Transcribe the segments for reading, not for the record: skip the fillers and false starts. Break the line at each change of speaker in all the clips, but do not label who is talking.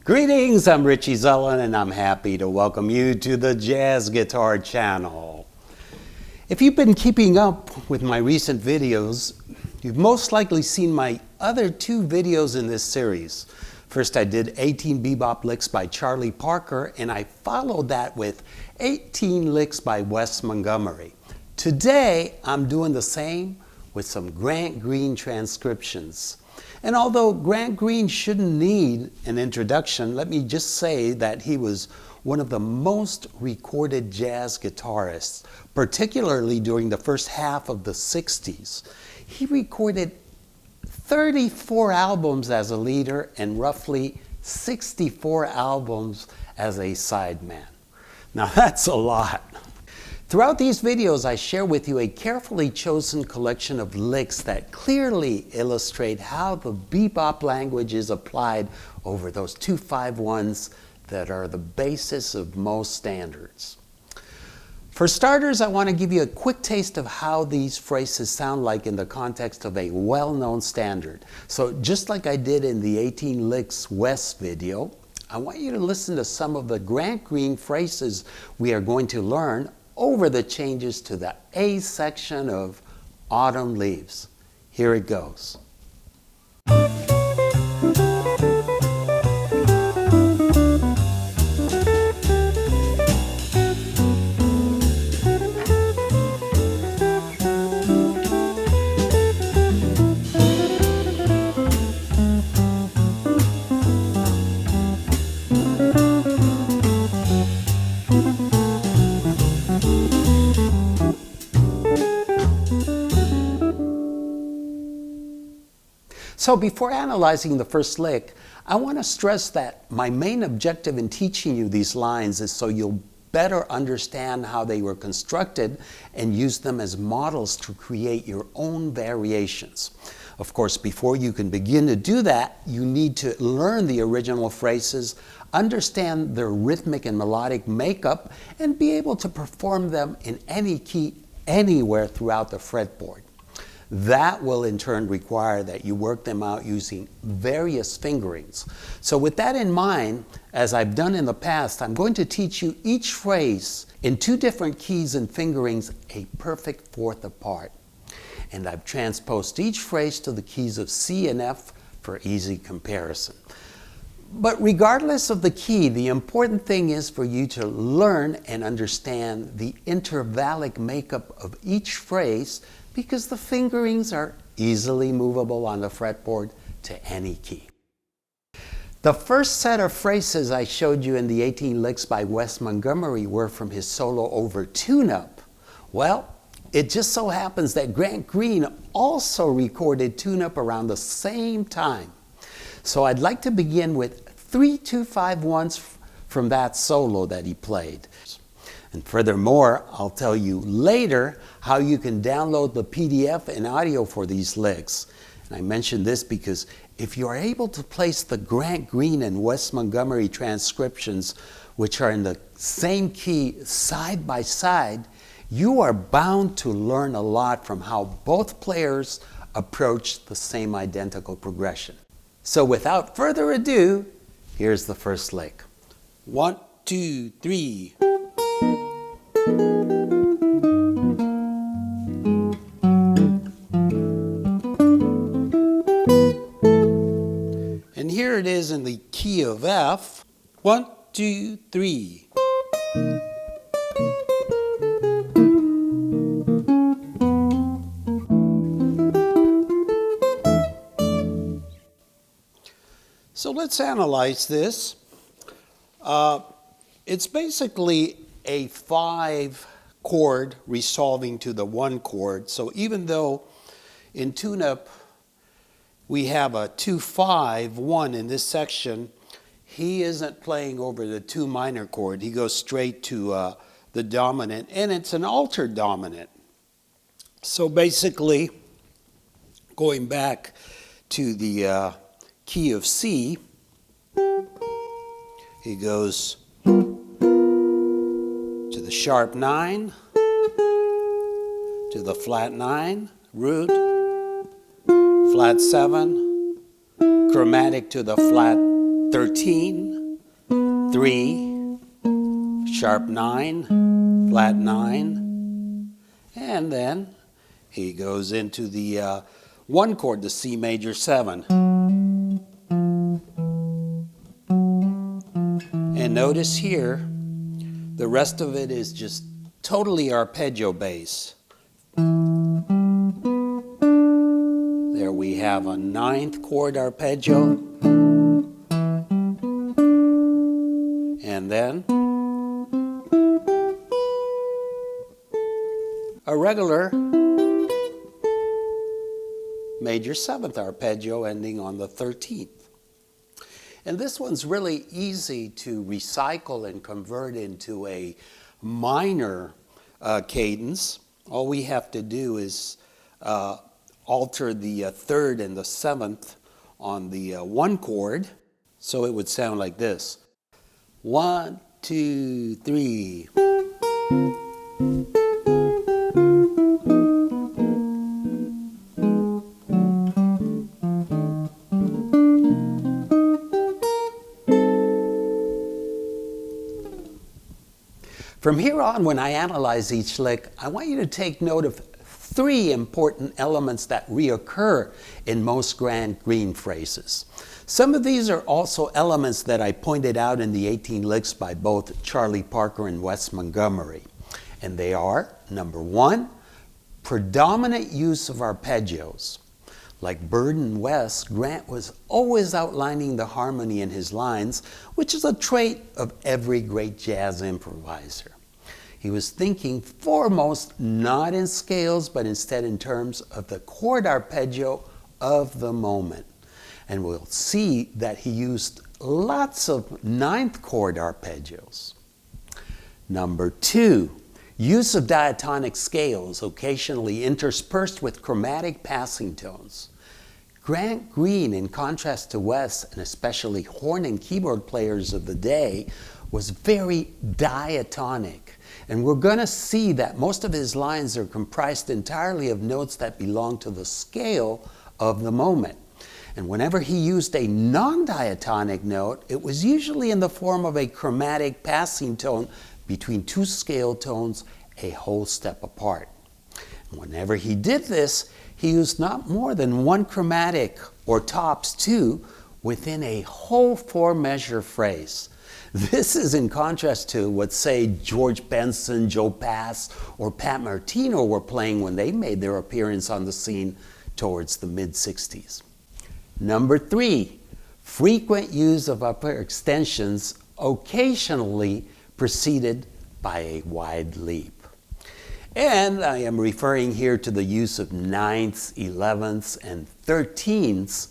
Greetings, I'm Richie Zellin and I'm happy to welcome you to the Jazz Guitar channel. If you've been keeping up with my recent videos, you've most likely seen my other two videos in this series. First I did 18 Bebop licks by Charlie Parker, and I followed that with 18 licks by Wes Montgomery. Today I'm doing the same with some Grant Green transcriptions. And although Grant Green shouldn't need an introduction, let me just say that he was one of the most recorded jazz guitarists, particularly during the first half of the 60s. He recorded 34 albums as a leader and roughly 64 albums as a sideman. Now that's a lot. Throughout these videos, I share with you a carefully chosen collection of licks that clearly illustrate how the bebop language is applied over those 2-5-1s that are the basis of most standards. For starters, I want to give you a quick taste of how these phrases sound like in the context of a well-known standard. So just like I did in the 18 Licks West video, I want you to listen to some of the Grant Green phrases we are going to learn over the changes to the A section of Autumn Leaves. Here it goes. So before analyzing the first lick, I want to stress that my main objective in teaching you these lines is so you'll better understand how they were constructed and use them as models to create your own variations. Of course, before you can begin to do that, you need to learn the original phrases, understand their rhythmic and melodic makeup, and be able to perform them in any key anywhere throughout the fretboard. That will in turn require that you work them out using various fingerings. So with that in mind, as I've done in the past, I'm going to teach you each phrase in two different keys and fingerings a perfect fourth apart. And I've transposed each phrase to the keys of C and F for easy comparison. But regardless of the key, the important thing is for you to learn and understand the intervallic makeup of each phrase, because the fingerings are easily movable on the fretboard to any key. The first set of phrases I showed you in the 18 Licks by Wes Montgomery were from his solo over Tune-Up. Well, it just so happens that Grant Green also recorded Tune-Up around the same time. So I'd like to begin with 3 2-5-1s from that solo that he played. And furthermore, I'll tell you later how you can download the PDF and audio for these licks. And I mention this because if you are able to place the Grant Green and Wes Montgomery transcriptions, which are in the same key side by side, you are bound to learn a lot from how both players approach the same identical progression. So without further ado, here's the first lick. 1, 2, 3. And here it is in the key of F. 1, 2, 3. So let's analyze this. It's basically a 5 chord resolving to the 1 chord. So even though in Tune-Up we have a 2-5-1 in this section, he isn't playing over the 2 minor chord. He goes straight to the dominant, and it's an altered dominant. So basically, going back to the key of C, he goes to the sharp 9, to the flat 9, root, flat 7, chromatic to the flat 13, 3, sharp 9, flat 9, and then he goes into the 1 chord, the C major 7. And notice here, the rest of it is just totally arpeggio bass. There we have a 9th chord arpeggio. And then a regular major 7th arpeggio ending on the 13th. And this one's really easy to recycle and convert into a minor cadence. All we have to do is alter the 3rd and the 7th on the 1 chord. So it would sound like this. 1, 2, 3. From here on, when I analyze each lick, I want you to take note of 3 important elements that reoccur in most grand green phrases. Some of these are also elements that I pointed out in the 18 licks by both Charlie Parker and Wes Montgomery. And they are, number 1, predominant use of arpeggios. Like Bird and Wes, Grant was always outlining the harmony in his lines, which is a trait of every great jazz improviser. He was thinking foremost not in scales, but instead in terms of the chord arpeggio of the moment. And we'll see that he used lots of 9th chord arpeggios. Number 2, use of diatonic scales, occasionally interspersed with chromatic passing tones. Grant Green, in contrast to Wes, and especially horn and keyboard players of the day, was very diatonic. And we're going to see that most of his lines are comprised entirely of notes that belong to the scale of the moment. And whenever he used a non-diatonic note, it was usually in the form of a chromatic passing tone between 2 scale tones a whole step apart. And whenever he did this, he used not more than 1 chromatic, or tops 2, within a whole 4-measure phrase. This is in contrast to what, say, George Benson, Joe Pass, or Pat Martino were playing when they made their appearance on the scene towards the mid-60s. Number 3, frequent use of upper extensions, occasionally preceded by a wide leap. And I am referring here to the use of 9ths, 11ths, and 13ths,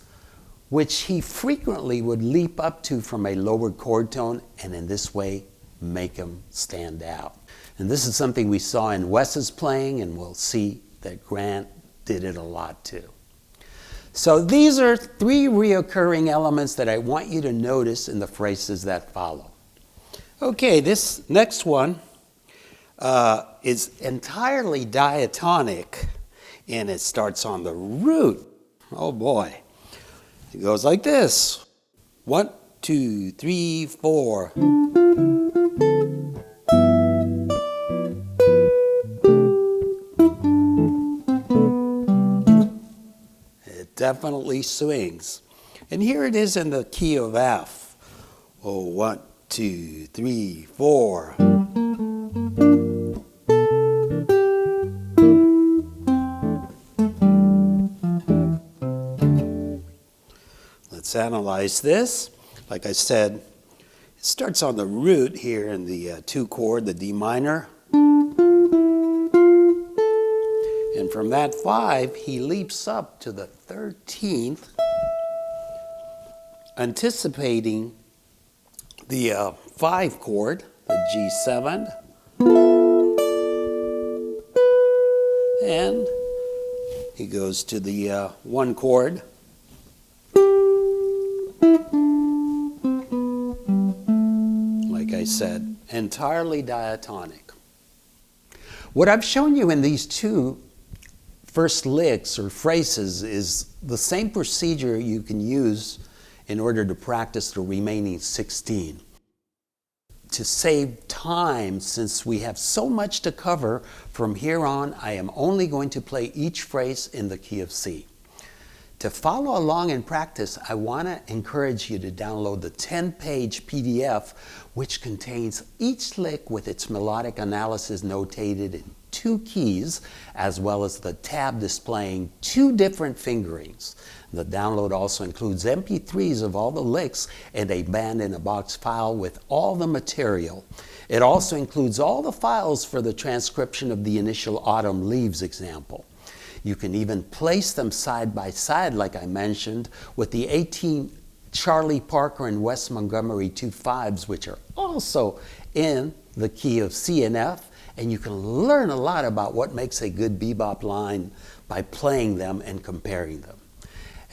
which he frequently would leap up to from a lower chord tone, and in this way make them stand out. And this is something we saw in Wes's playing, and we'll see that Grant did it a lot too. So these are 3 reoccurring elements that I want you to notice in the phrases that follow. Okay, this next one is entirely diatonic, and it starts on the root. Oh boy. It goes like this. 1, 2, 3, 4. It definitely swings. And here it is in the key of F. Oh, 1, 2, 3, 4. Let's analyze this. Like I said, it starts on the root here in the 2 chord, the D minor. And from that 5, he leaps up to the 13th, anticipating the 5 chord, the G7. And he goes to the 1 chord. Like I said, entirely diatonic. What I've shown you in these 2 first licks or phrases is the same procedure you can use in order to practice the remaining 16. To save time, since we have so much to cover, from here on I am only going to play each phrase in the key of C. To follow along in practice, I want to encourage you to download the 10-page PDF, which contains each lick with its melodic analysis notated in 2 keys, as well as the tab displaying 2 different fingerings. The download also includes MP3s of all the licks and a band-in-a-box file with all the material. It also includes all the files for the transcription of the initial Autumn Leaves example. You can even place them side by side, like I mentioned, with the 18 Charlie Parker and Wes Montgomery 2/5s, which are also in the key of C and F, and you can learn a lot about what makes a good bebop line by playing them and comparing them.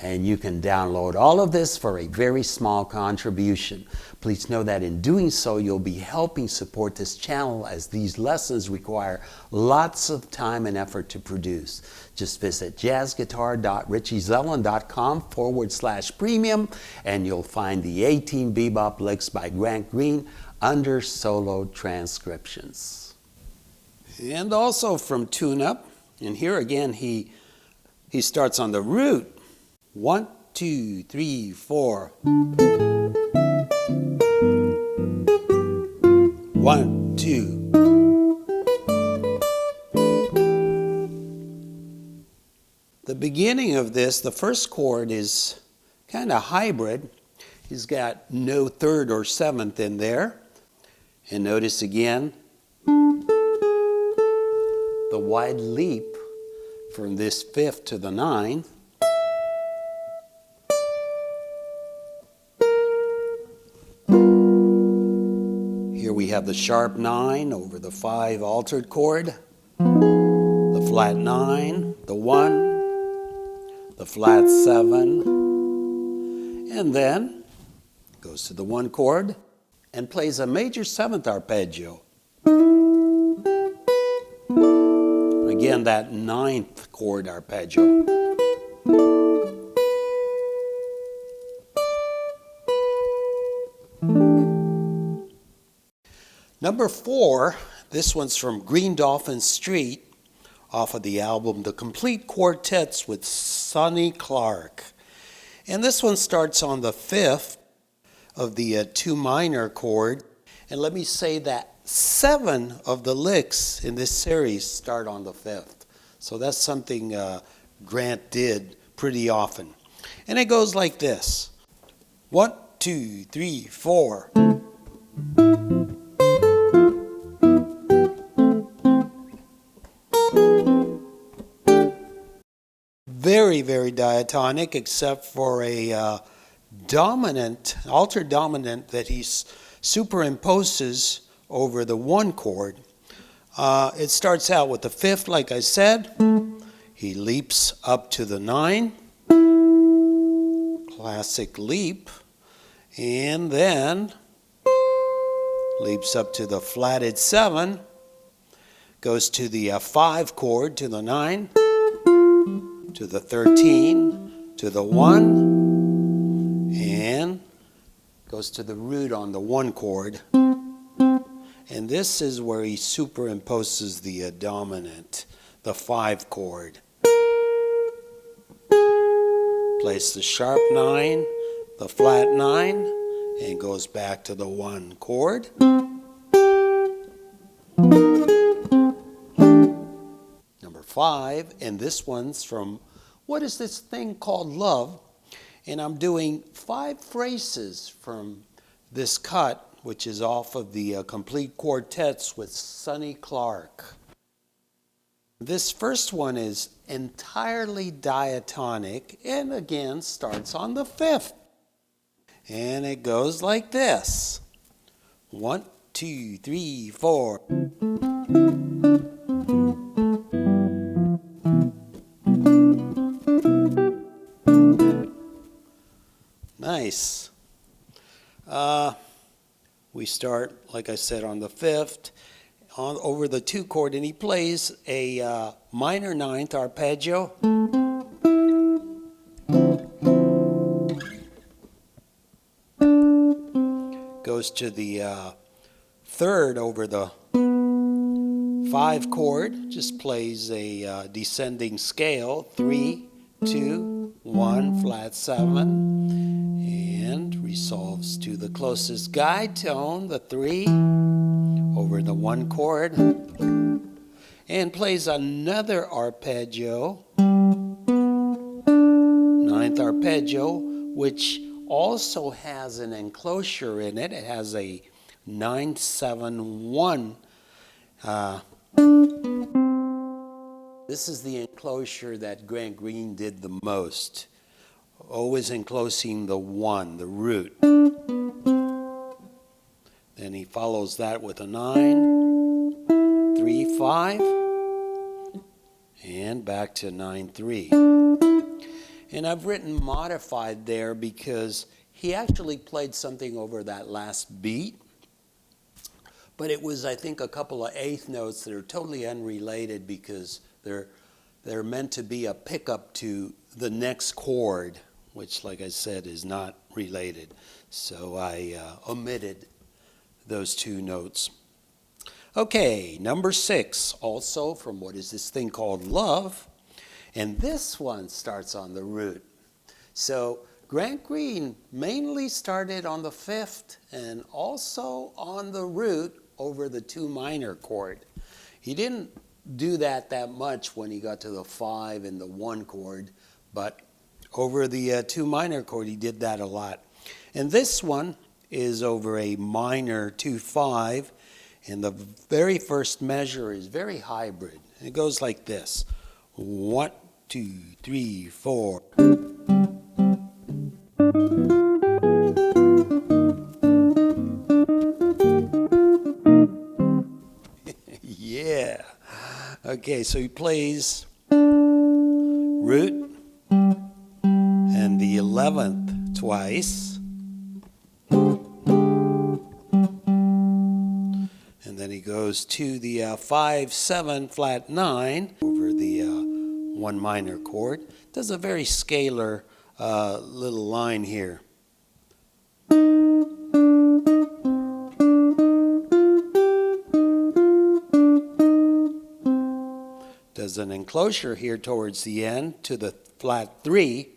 And you can download all of this for a very small contribution. Please know that in doing so, you'll be helping support this channel, as these lessons require lots of time and effort to produce. Just visit jazzguitar.richiezelland.com/premium, and you'll find the 18 bebop licks by Grant Green under solo transcriptions. And also from Tune Up, and here again he starts on the root. 1, 2, 3, 4. 1, 2. The beginning of this, the first chord, is kind of hybrid. He's got no 3rd or 7th in there. And notice again the wide leap from this 5th to the 9. Here we have the sharp 9 over the 5 altered chord, the flat 9, the 1, the flat 7, and then goes to the 1 chord and plays a major 7th arpeggio. Again, that 9th chord arpeggio. Number 4, this one's from Green Dolphin Street, off of the album The Complete Quartets with Sonny Clark. And this one starts on the 5th of the 2 minor chord. And let me say that 7 of the licks in this series start on the 5th. So that's something Grant did pretty often. And it goes like this. 1, 2, 3, 4. Very, very diatonic, except for a dominant, altered dominant that he superimposes over the 1 chord. It starts out with the 5th, like I said. He leaps up to the 9, classic leap, and then leaps up to the flatted 7, goes to the 5 chord, to the 9, to the 13, to the 1, and goes to the root on the 1 chord. And this is where he superimposes the dominant, the 5 chord. Plays the sharp 9, the flat 9, and goes back to the 1 chord. Number 5, and this one's from What Is This Thing Called Love? And I'm doing 5 phrases from this cut, which is off of the Complete Quartets with Sonny Clark. This first one is entirely diatonic, and again starts on the 5th. And it goes like this. 1, 2, 3, 4. Nice. We start, like I said, on the 5th, over the 2 chord, and he plays a minor 9th arpeggio. goes to the third over the 5 chord, just plays a descending scale, 3, 2, 1, flat 7, and resolves to the closest guide tone, the 3, over the 1 chord, and plays another arpeggio, 9th arpeggio, which also has an enclosure in it. It has a 9-7-1. This is the enclosure that Grant Green did the most, always enclosing the 1, the root. Then he follows that with a 9, 3, 5, and back to 9, 3. And I've written modified there because he actually played something over that last beat. But it was, I think, a couple of eighth notes that are totally unrelated because they're meant to be a pickup to the next chord, which, like I said, is not related. So I omitted those 2 notes. Okay, number 6, also from What Is This Thing Called Love? And this one starts on the root. So Grant Green mainly started on the 5th and also on the root over the 2 minor chord. He didn't do that much when he got to the 5 and the 1 chord, but over the 2 minor chord he did that a lot. And this one is over a minor 2-5, and the very first measure is very hybrid. It goes like this: 1, 2, 3, 4. Yeah. Okay, so he plays root and the 11th twice. And then he goes to the 5-7 flat 9 over the 1 minor chord. Does a very scalar little line here. Does an enclosure here towards the end to the flat 3.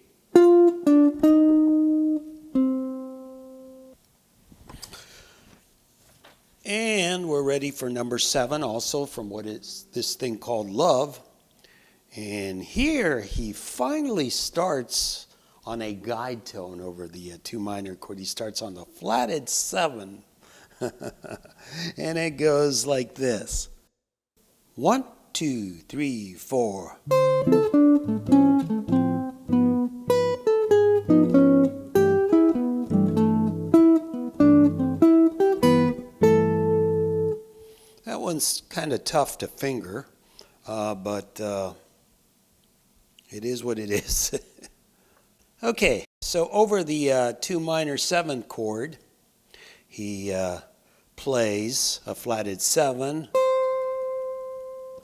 And we're ready for number 7, also from What Is This Thing Called Love? And here he finally starts on a guide tone over the 2 minor chord. He starts on the flatted 7. And it goes like this: 1, 2, 3, 4. That one's kind of tough to finger, but it is what it is. Okay, so over the 2 minor 7 chord, he plays a flatted 7,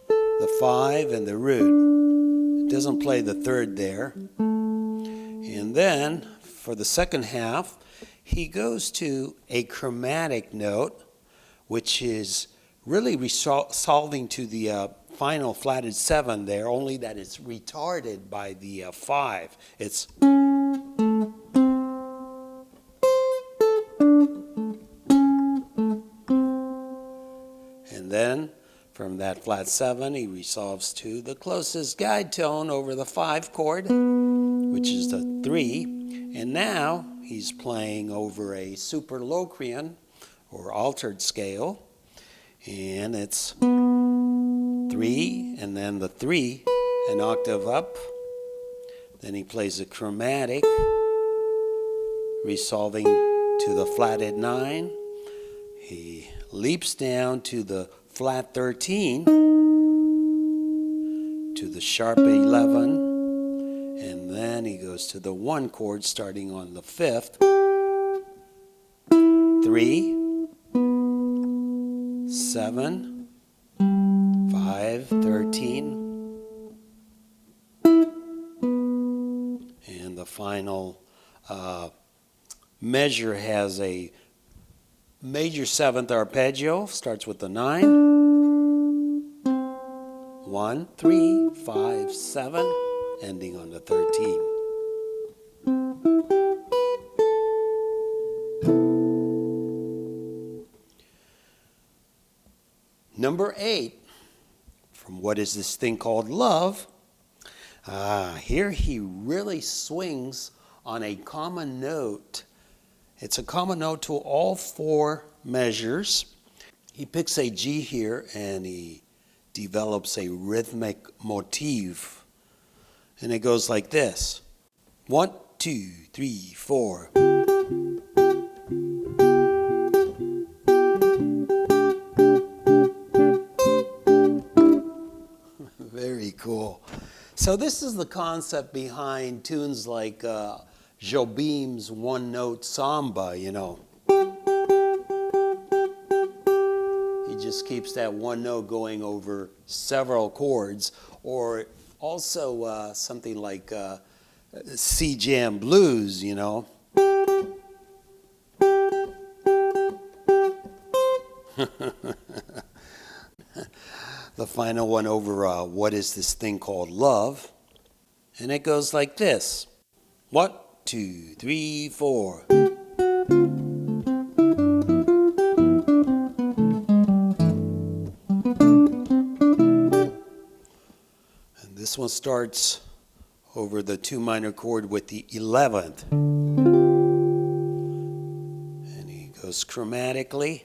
the 5, and the root. It doesn't play the 3rd there. And then, for the second half, he goes to a chromatic note, which is really resolving to the final flatted 7 there, only that it's retarded by the 5. It's... And then, from that flat 7, he resolves to the closest guide tone over the 5 chord, which is the 3. And now he's playing over a superlocrian or altered scale. And it's 3, and then the 3, an octave up. Then he plays a chromatic, resolving to the flatted 9. He leaps down to the flat 13, to the sharp 11, and then he goes to the 1 chord starting on the 5th. 3, 7, 5, 13, and the final measure has a Major 7th arpeggio starts with the 9. 1, 3, 5, 7, ending on the 13. Number 8, from What Is This Thing Called Love? Here he really swings on a common note. It's a common note to all 4 measures. He picks a G here and he develops a rhythmic motif. And it goes like this. 1, 2, 3, 4. Very cool. So this is the concept behind tunes like Jobim's one-note samba, you know. He just keeps that one note going over several chords, or also something like C-Jam Blues, you know. The final one over What Is This Thing Called Love? And it goes like this. 1, 2, 3, 4. And this one starts over the 2 minor chord with the 11th. And he goes chromatically.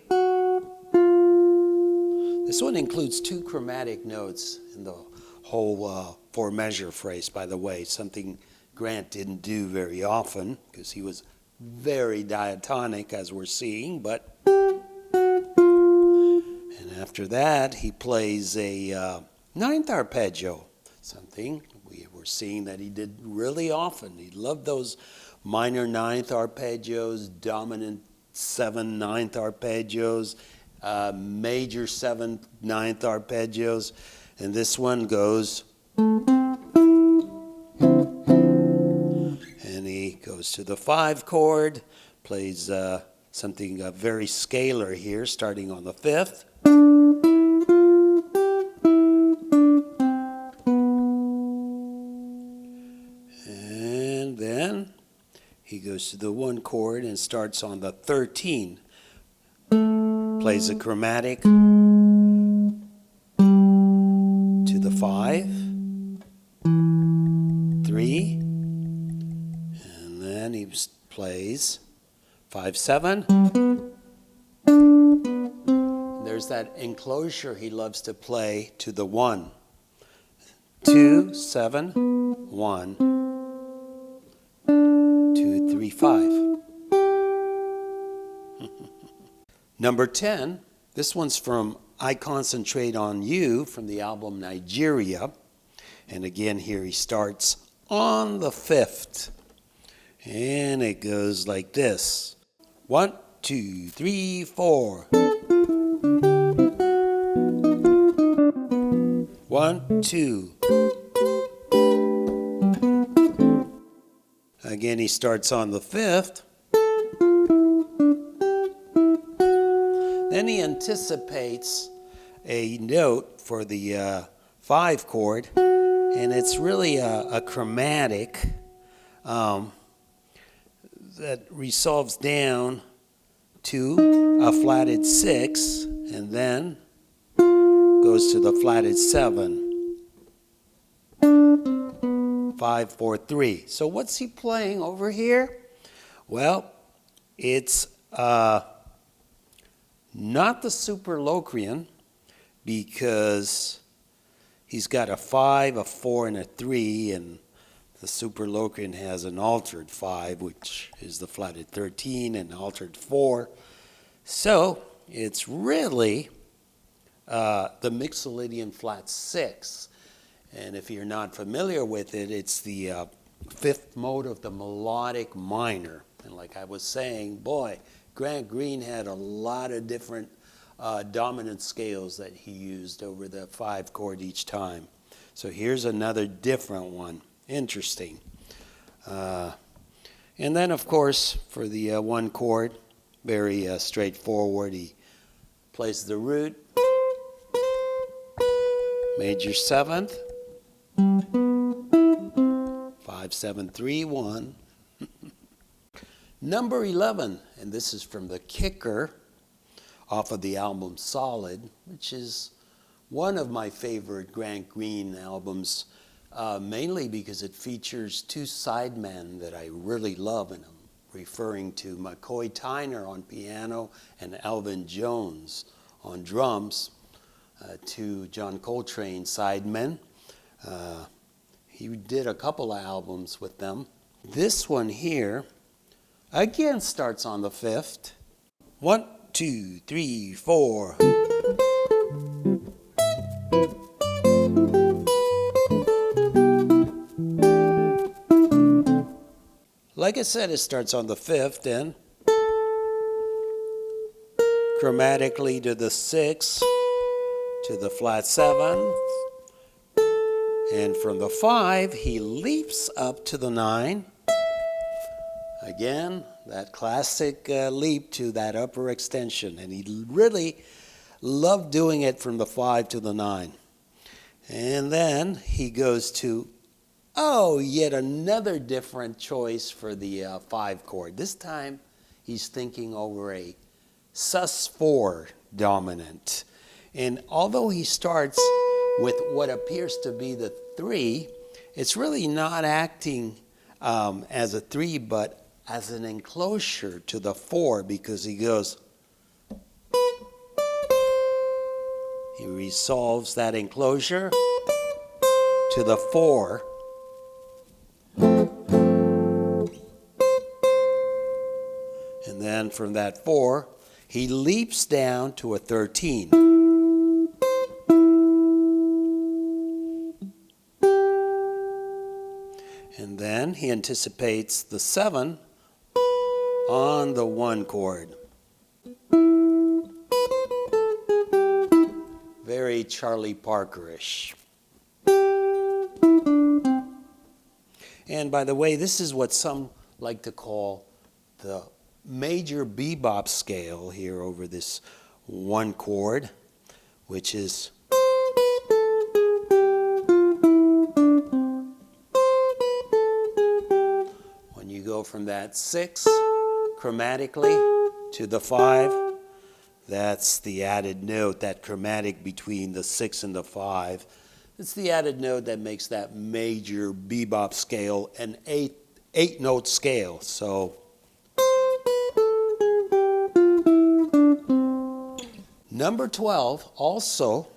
This one includes 2 chromatic notes in the whole 4-measure phrase, by the way, something Grant didn't do very often because he was very diatonic, as we're seeing. But and after that, he plays a 9th arpeggio, something we were seeing that he did really often. He loved those minor 9th arpeggios, dominant 7 9th arpeggios, major 7th 9th arpeggios, and this one goes, and he goes to the 5 chord, plays something very scalar here, starting on the 5th. And then he goes to the 1 chord and starts on the 13. Plays a chromatic to the 5, 3, and then he plays 5, 7. There's that enclosure he loves to play to the 1. 2, 7, 1, 2, 3, 5. Number 10, this one's from I Concentrate on You from the album Nigeria. And again, here he starts on the 5th. And it goes like this. 1, 2, 3, 4. 1, 2. Again, he starts on the 5th. Then he anticipates a note for the 5 chord, and it's really a chromatic that resolves down to a flatted 6, and then goes to the flatted 7. 5, 4, 3. So what's he playing over here? Well, it's not the Superlocrian, because he's got a 5, a 4, and a 3, and the Superlocrian has an altered 5, which is the flatted 13, and altered 4. So it's really the Mixolydian flat 6. And if you're not familiar with it, it's the 5th mode of the melodic minor. And like I was saying, boy, Grant Green had a lot of different dominant scales that he used over the 5 chord each time. So here's another different one. Interesting. And then, of course, for the 1 chord, Very straightforward. He plays the root, major seventh, 5, 7, 3, 1. Number 11, and this is from the Kicker off of the album Solid, which is one of my favorite Grant Green albums, mainly because it features two sidemen that I really love, and I'm referring to McCoy Tyner on piano and Alvin Jones on drums, two John Coltrane sidemen. He did a couple of albums with them. This one here, again, starts on the 5th. 1, 2, 3, 4. Like I said, it starts on the 5th, and chromatically to the 6th, to the flat 7th, and from the 5, he leaps up to the 9. Again, that classic leap to that upper extension, and he really loved doing it from the 5 to the 9. And then he goes to, yet another different choice for the 5 chord. This time, he's thinking over a sus4 dominant. And although he starts with what appears to be the 3, it's really not acting as a 3, but as an enclosure to the 4, because he goes, he resolves that enclosure to the 4. And then from that 4, he leaps down to a 13. And then he anticipates the 7 on the 1 chord. Very Charlie Parker-ish. And by the way, this is what some like to call the major bebop scale here over this 1 chord, which is when you go from that 6 chromatically to the 5, that's the added note, that chromatic between the 6 and the 5. It's the added note that makes that major bebop scale an 8-note scale. So number 12, also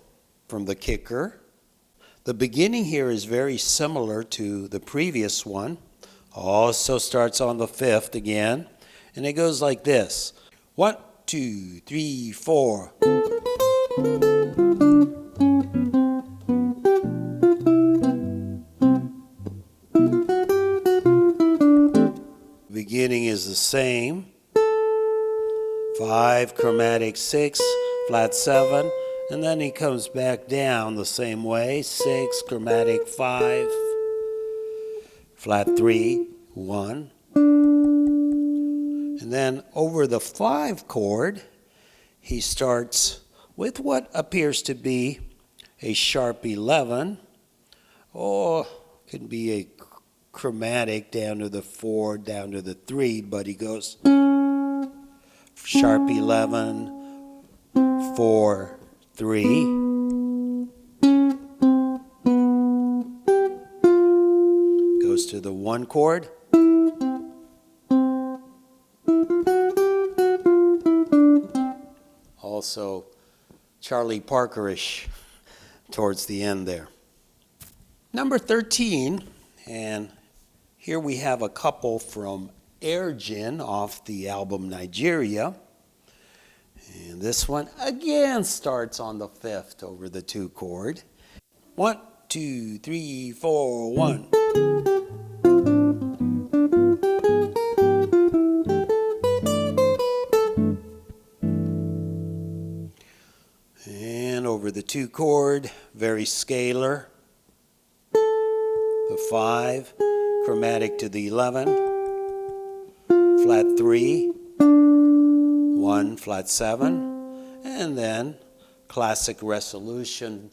from the Kicker. The beginning here is very similar to the previous one. Also starts on the 5th again, and it goes like this. 1, 2, 3, 4. Beginning is the same. 5, chromatic 6, flat 7, and then he comes back down the same way. 6, chromatic 5, flat 3, 1. And then over the 5 chord, he starts with what appears to be a sharp 11, or could be a chromatic down to the 4, down to the 3, but he goes sharp 11, 4, 3. Goes to the 1 chord. Also Charlie Parker-ish towards the end there. Number 13, and here we have a couple from Airgin off the album Nigeria. And this one again starts on the 5th over the 2 chord. 1, 2, 3, 4, 1. And over the 2 chord, very scalar. The 5, chromatic to the 11, flat 3, 1 flat 7, and then classic resolution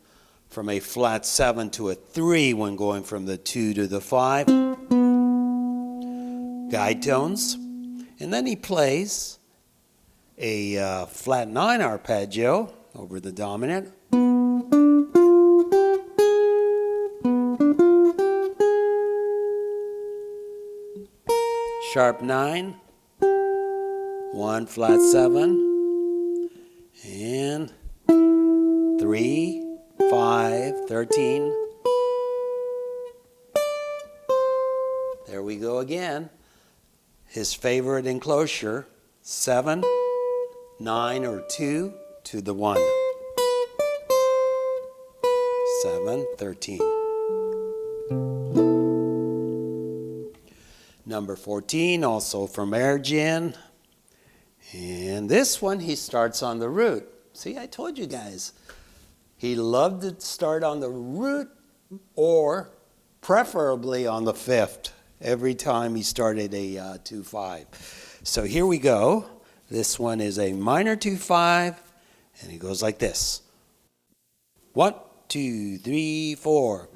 from a flat 7 to a 3 when going from the 2 to the 5. Guide tones. And then he plays a flat 9 arpeggio over the dominant. Sharp 9, 1 flat 7, and 3, 5, 13. There we go again. His favorite enclosure, 7, 9, or 2 to the 1. 7, 13. Number 14, also from Ergin. And this one, he starts on the root. See, I told you guys. He loved to start on the root or preferably on the 5th every time he started a 2-5. So here we go. This one is a minor 2-5, and it goes like this. 1, 2, 3, 4.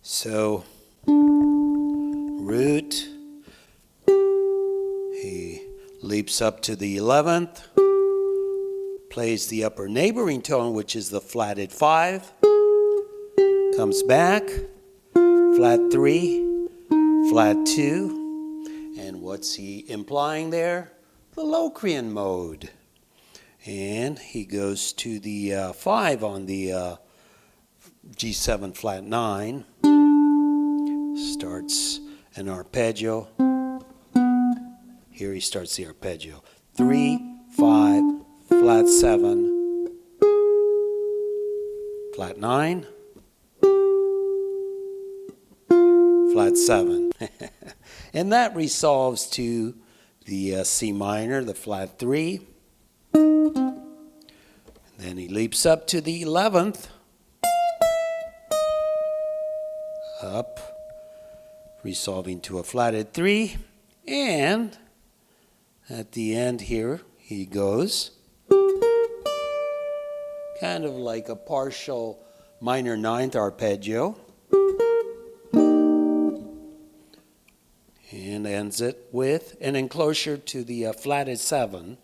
So, root, he leaps up to the 11th, plays the upper neighboring tone, which is the flatted 5, comes back, flat 3, flat 2, and what's he implying there? The Locrian mode. And he goes to the 5 on the G7 flat 9, starts an arpeggio. Here he starts the arpeggio. 3, 5, flat 7, flat 9, flat 7. And that resolves to the C minor, the flat 3. Then he leaps up to the 11th, up, resolving to a flatted 3, and at the end here he goes kind of like a partial minor 9th arpeggio, and ends it with an enclosure to the flatted 7.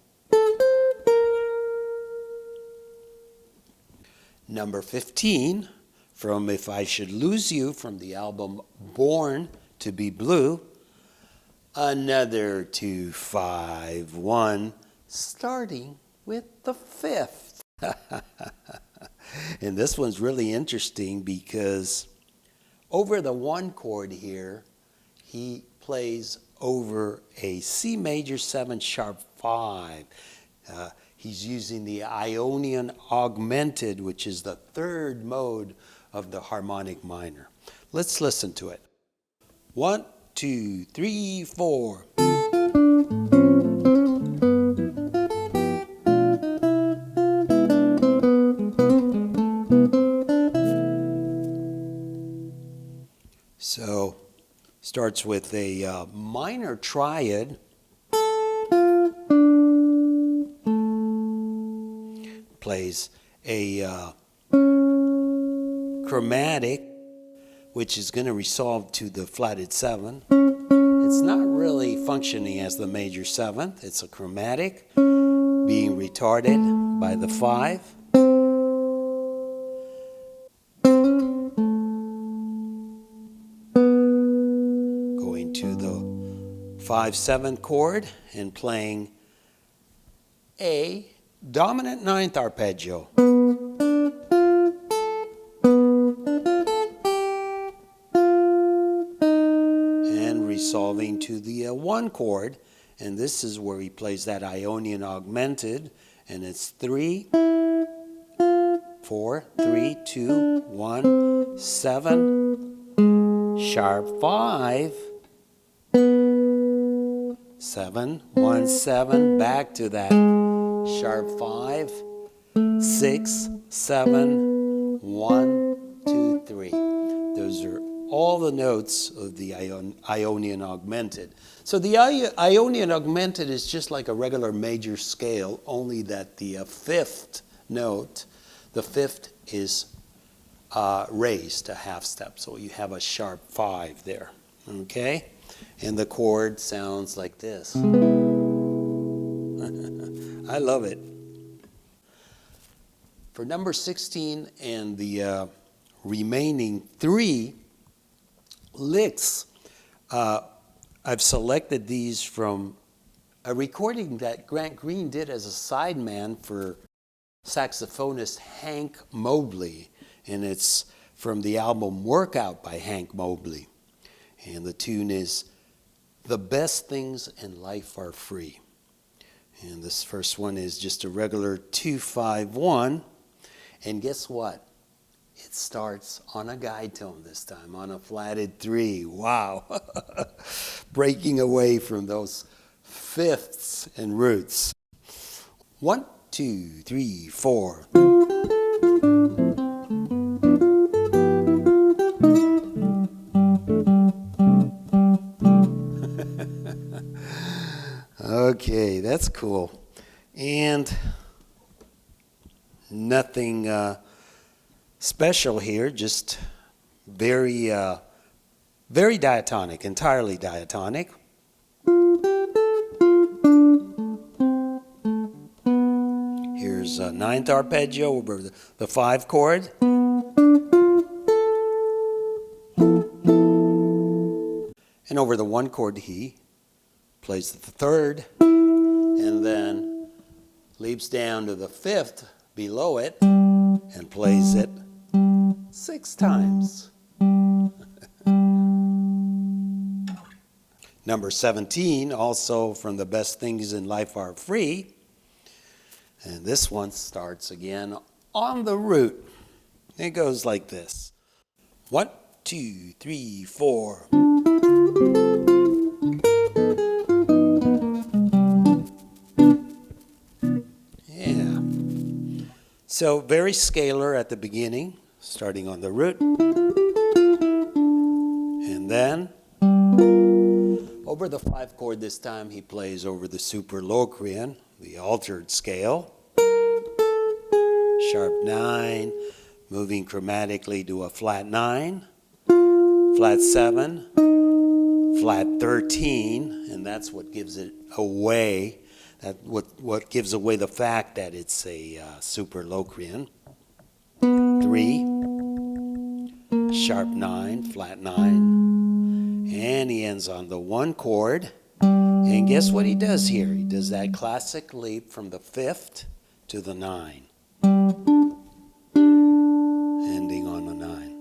Number 15, from If I Should Lose You, from the album Born to Be Blue, another 2-5-1, starting with the 5th. And this one's really interesting because over the 1 chord here, he plays over a C major 7 sharp 5. He's using the Ionian Augmented, which is the 3rd mode of the harmonic minor. Let's listen to it. 1, 2, 3, 4. So, starts with a minor triad. Plays a chromatic, which is going to resolve to the flatted 7. It's not really functioning as the major 7th. It's a chromatic being retarded by the 5. Going to the 5/7 chord and playing a dominant 9th arpeggio. And resolving to the 1 chord, and this is where he plays that Ionian Augmented, and it's 3, 4, 3, 2, 1, 7, sharp 5, 7, 1, 7, back to that sharp 5, 6, 7, 1, 2, 3. Those are all the notes of the Ionian Augmented. So the Ionian Augmented is just like a regular major scale, only that the fifth note, the fifth is raised a half step. So you have a sharp 5 there, okay? And the chord sounds like this. I love it. For number 16 and the remaining 3 licks, I've selected these from a recording that Grant Green did as a sideman for saxophonist Hank Mobley, and it's from the album Workout by Hank Mobley. And the tune is The Best Things in Life Are Free. And this first one is just a regular 2-5-1. And guess what? It starts on a guide tone this time, on a flatted 3. Wow. Breaking away from those fifths and roots. 1, 2, 3, 4. Okay, that's cool. And nothing special here, just very diatonic, entirely diatonic. Here's a 9th arpeggio over the 5 chord. And over the 1 chord he plays the 3rd, and then leaps down to the 5th below it and plays it 6 times. Number 17, also from The Best Things in Life Are Free. And this one starts again on the root. It goes like this. 1, 2, 3, 4. Yeah. So very scalar at the beginning, starting on the root. And then over the 5 chord this time, he plays over the super Locrian, the altered scale. Sharp 9, moving chromatically to a flat 9, flat 7, flat 13, and that's what gives it away. What gives away the fact that it's a super Locrian. 3, sharp 9, flat 9, and he ends on the 1 chord. And guess what he does here? He does that classic leap from the 5th to the 9, ending on the 9.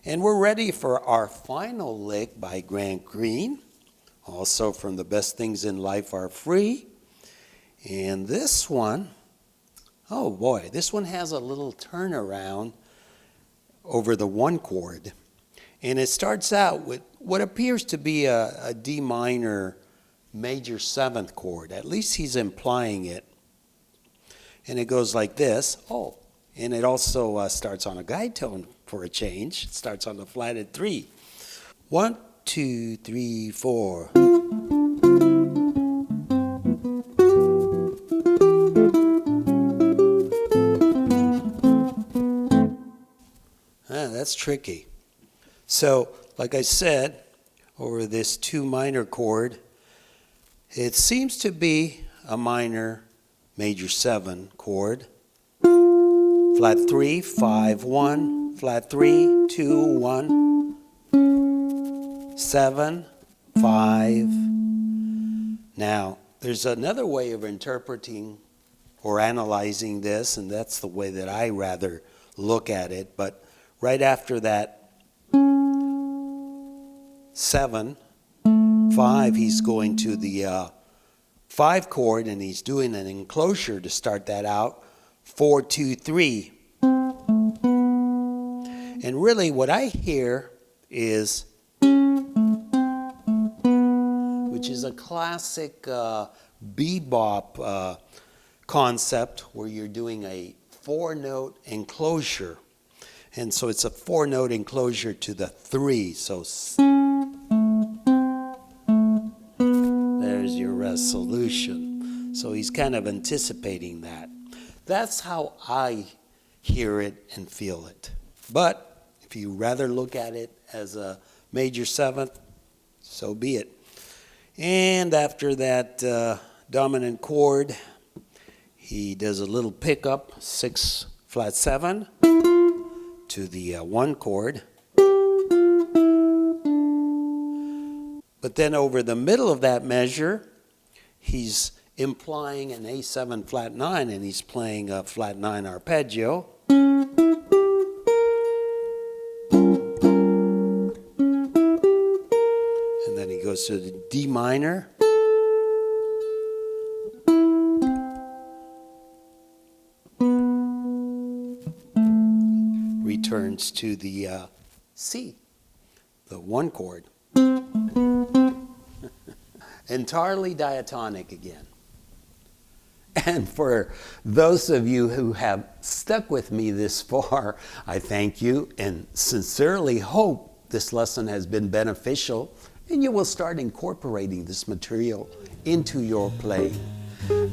And we're ready for our final lick by Grant Green, also from The Best Things in Life Are Free. And this one, oh boy, this one has a little turnaround over the 1 chord. And it starts out with what appears to be a D minor major 7th chord. At least he's implying it. And it goes like this. Oh, and it also starts on a guide tone for a change. It starts on the flatted 3. 1, 2, 3, 4. That's tricky. So, like I said, over this 2 minor chord, it seems to be a minor major 7 chord. Flat 3, 5, 1, flat 3, 2, 1, 7, 5. Now, there's another way of interpreting or analyzing this, and that's the way that I rather look at it. But right after that 7, 5, he's going to the 5 chord, and he's doing an enclosure to start that out. 4, 2, 3. And really what I hear is, which is a classic bebop concept where you're doing a 4-note enclosure. And so it's a 4-note enclosure to the 3. So there's your resolution. So he's kind of anticipating that. That's how I hear it and feel it. But if you rather look at it as a major 7th, so be it. And after that dominant chord, he does a little pickup, 6 flat 7 to the 1 chord. But then over the middle of that measure, he's implying an A7 flat 9, and he's playing a flat 9 arpeggio. And then he goes to the D minor. Returns to the C, the 1 chord. Entirely diatonic again. And for those of you who have stuck with me this far, I thank you and sincerely hope this lesson has been beneficial and you will start incorporating this material into your playing.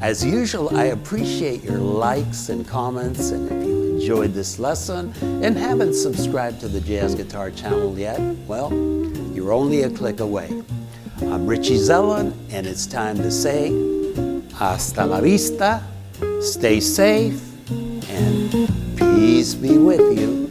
As usual, I appreciate your likes and comments, and if you enjoyed this lesson and haven't subscribed to the Jazz Guitar channel yet, well, you're only a click away. I'm Richie Zellin, and it's time to say hasta la vista, stay safe, and peace be with you.